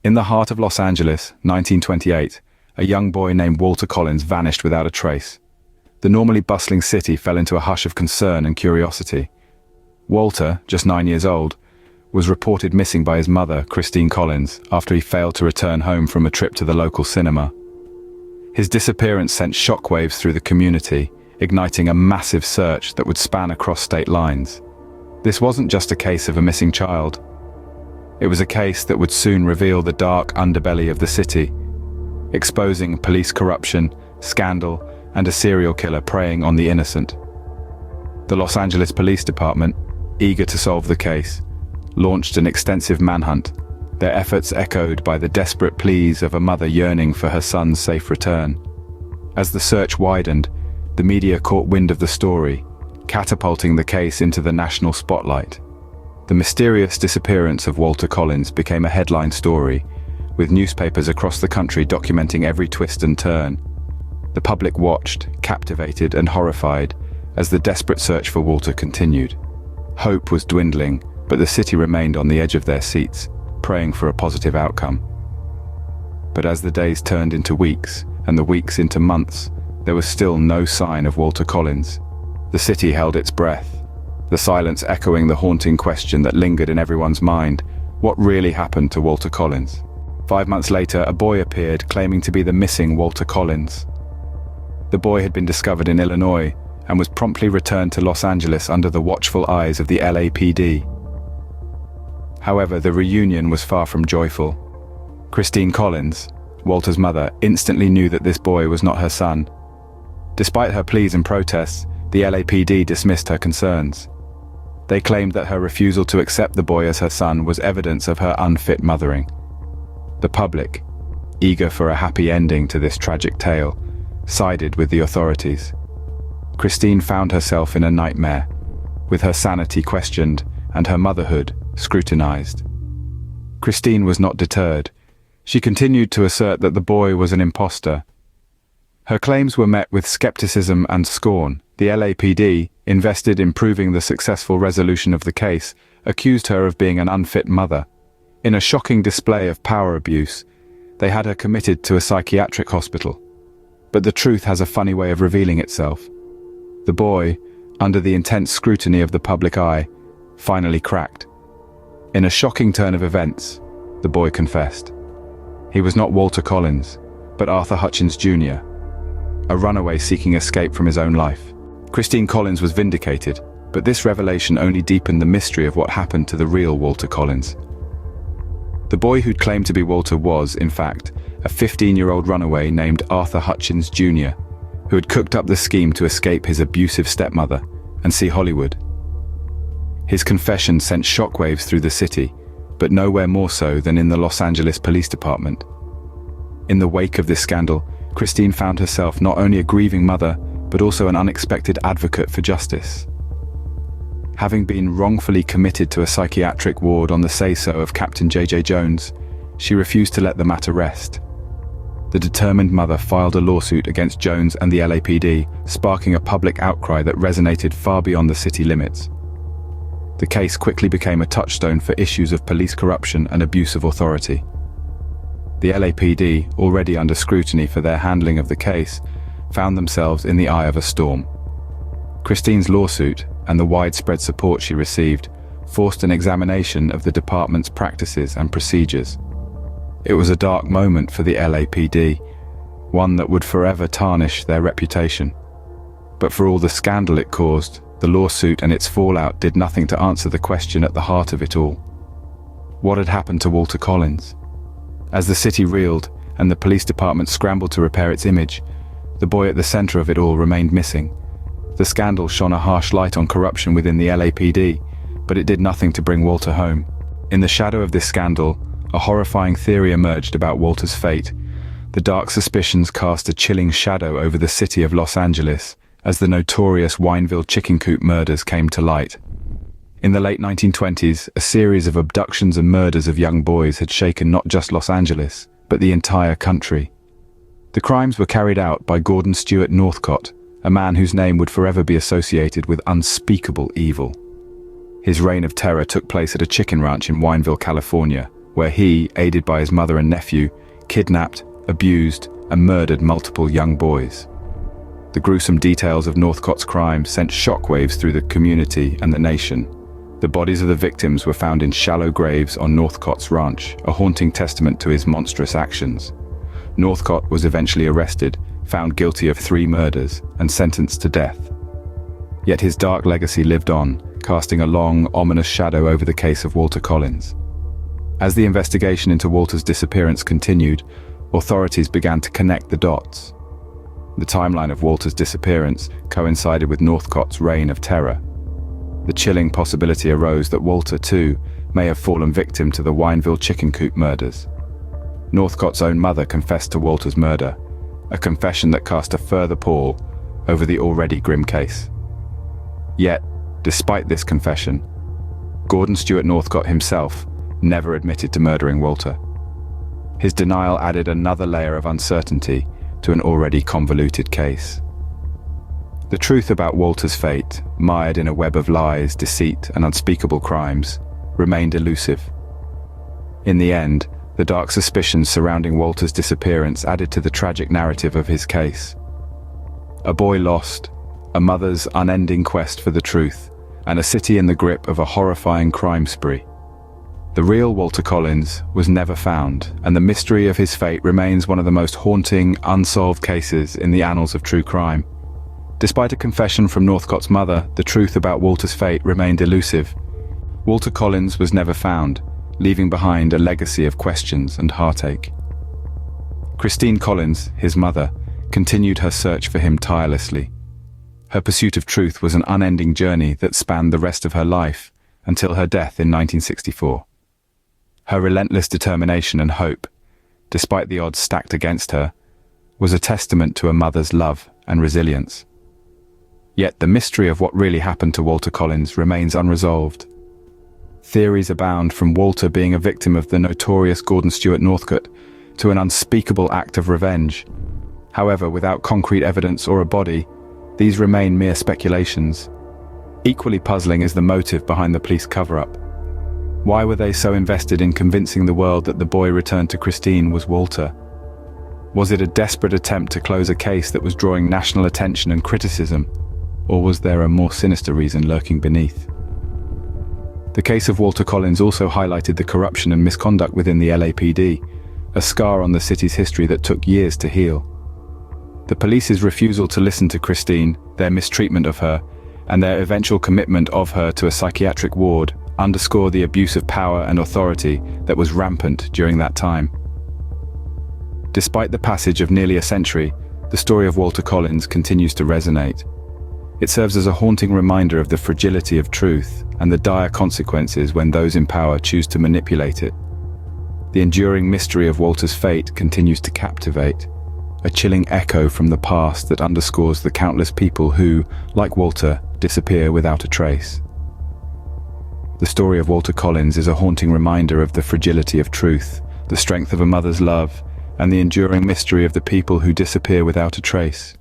In the heart of Los Angeles, 1928, a young boy named Walter Collins vanished without a trace. The normally bustling city fell into a hush of concern and curiosity. Walter, just 9 years old, was reported missing by his mother, Christine Collins, after he failed to return home from a trip to the local cinema. His disappearance sent shockwaves through the community, igniting a massive search that would span across state lines. This wasn't just a case of a missing child. It was a case that would soon reveal the dark underbelly of the city, exposing police corruption, scandal, and a serial killer preying on the innocent. The Los Angeles Police Department, eager to solve the case, launched an extensive manhunt, their efforts echoed by the desperate pleas of a mother yearning for her son's safe return. As the search widened, the media caught wind of the story, catapulting the case into the national spotlight. The mysterious disappearance of Walter Collins became a headline story, with newspapers across the country documenting every twist and turn. The public watched, captivated and horrified, as the desperate search for Walter continued. Hope was dwindling, but the city remained on the edge of their seats, praying for a positive outcome. But as the days turned into weeks, and the weeks into months, there was still no sign of Walter Collins. The city held its breath, the silence echoing the haunting question that lingered in everyone's mind: what really happened to Walter Collins? 5 months later, a boy appeared claiming to be the missing Walter Collins. The boy had been discovered in Illinois and was promptly returned to Los Angeles under the watchful eyes of the LAPD. However, the reunion was far from joyful. Christine Collins, Walter's mother, instantly knew that this boy was not her son. Despite her pleas and protests, the LAPD dismissed her concerns. They claimed that her refusal to accept the boy as her son was evidence of her unfit mothering. The public, eager for a happy ending to this tragic tale, sided with the authorities. Christine found herself in a nightmare, with her sanity questioned and her motherhood scrutinized. Christine was not deterred. She continued to assert that the boy was an imposter. Her claims were met with skepticism and scorn. The LAPD, invested in proving the successful resolution of the case, accused her of being an unfit mother. In a shocking display of power abuse, they had her committed to a psychiatric hospital. But the truth has a funny way of revealing itself. The boy, under the intense scrutiny of the public eye, finally cracked. In a shocking turn of events, the boy confessed. He was not Walter Collins, but Arthur Hutchins Jr., a runaway seeking escape from his own life. Christine Collins was vindicated, but this revelation only deepened the mystery of what happened to the real Walter Collins. The boy who'd claimed to be Walter was, in fact, a 15-year-old runaway named Arthur Hutchins Jr., who had cooked up the scheme to escape his abusive stepmother and see Hollywood. His confession sent shockwaves through the city, but nowhere more so than in the Los Angeles Police Department. In the wake of this scandal, Christine found herself not only a grieving mother, but also an unexpected advocate for justice. Having been wrongfully committed to a psychiatric ward on the say-so of Captain J.J. Jones, she refused to let the matter rest. The determined mother filed a lawsuit against Jones and the LAPD, sparking a public outcry that resonated far beyond the city limits. The case quickly became a touchstone for issues of police corruption and abuse of authority. The LAPD, already under scrutiny for their handling of the case, found themselves in the eye of a storm. Christine's lawsuit, and the widespread support she received, forced an examination of the department's practices and procedures. It was a dark moment for the LAPD, one that would forever tarnish their reputation. But for all the scandal it caused, the lawsuit and its fallout did nothing to answer the question at the heart of it all. What had happened to Walter Collins? As the city reeled and the police department scrambled to repair its image, the boy at the center of it all remained missing. The scandal shone a harsh light on corruption within the LAPD, but it did nothing to bring Walter home. In the shadow of this scandal, a horrifying theory emerged about Walter's fate. The dark suspicions cast a chilling shadow over the city of Los Angeles as the notorious Wineville chicken coop murders came to light. In the late 1920s, a series of abductions and murders of young boys had shaken not just Los Angeles, but the entire country. The crimes were carried out by Gordon Stewart Northcott, a man whose name would forever be associated with unspeakable evil. His reign of terror took place at a chicken ranch in Wineville, California, where he, aided by his mother and nephew, kidnapped, abused, and murdered multiple young boys. The gruesome details of Northcott's crime sent shockwaves through the community and the nation. The bodies of the victims were found in shallow graves on Northcott's ranch, a haunting testament to his monstrous actions. Northcott was eventually arrested, found guilty of 3 murders, and sentenced to death. Yet his dark legacy lived on, casting a long, ominous shadow over the case of Walter Collins. As the investigation into Walter's disappearance continued, authorities began to connect the dots. The timeline of Walter's disappearance coincided with Northcott's reign of terror. The chilling possibility arose that Walter, too, may have fallen victim to the Wineville chicken coop murders. Northcott's own mother confessed to Walter's murder, a confession that cast a further pall over the already grim case. Yet, despite this confession, Gordon Stewart Northcott himself never admitted to murdering Walter. His denial added another layer of uncertainty to an already convoluted case. The truth about Walter's fate, mired in a web of lies, deceit, and unspeakable crimes, remained elusive. In the end, the dark suspicions surrounding Walter's disappearance added to the tragic narrative of his case. A boy lost, a mother's unending quest for the truth, and a city in the grip of a horrifying crime spree. The real Walter Collins was never found, and the mystery of his fate remains one of the most haunting, unsolved cases in the annals of true crime. Despite a confession from Northcott's mother, the truth about Walter's fate remained elusive. Walter Collins was never found, leaving behind a legacy of questions and heartache. Christine Collins, his mother, continued her search for him tirelessly. Her pursuit of truth was an unending journey that spanned the rest of her life until her death in 1964. Her relentless determination and hope, despite the odds stacked against her, was a testament to a mother's love and resilience. Yet the mystery of what really happened to Walter Collins remains unresolved. Theories abound, from Walter being a victim of the notorious Gordon Stewart Northcott to an unspeakable act of revenge. However, without concrete evidence or a body, these remain mere speculations. Equally puzzling is the motive behind the police cover-up. Why were they so invested in convincing the world that the boy returned to Christine was Walter? Was it a desperate attempt to close a case that was drawing national attention and criticism, or was there a more sinister reason lurking beneath? The case of Walter Collins also highlighted the corruption and misconduct within the LAPD, a scar on the city's history that took years to heal. The police's refusal to listen to Christine, their mistreatment of her, and their eventual commitment of her to a psychiatric ward underscore the abuse of power and authority that was rampant during that time. Despite the passage of nearly a century, the story of Walter Collins continues to resonate. It serves as a haunting reminder of the fragility of truth and the dire consequences when those in power choose to manipulate it. The enduring mystery of Walter's fate continues to captivate, a chilling echo from the past that underscores the countless people who, like Walter, disappear without a trace. The story of Walter Collins is a haunting reminder of the fragility of truth, the strength of a mother's love, and the enduring mystery of the people who disappear without a trace.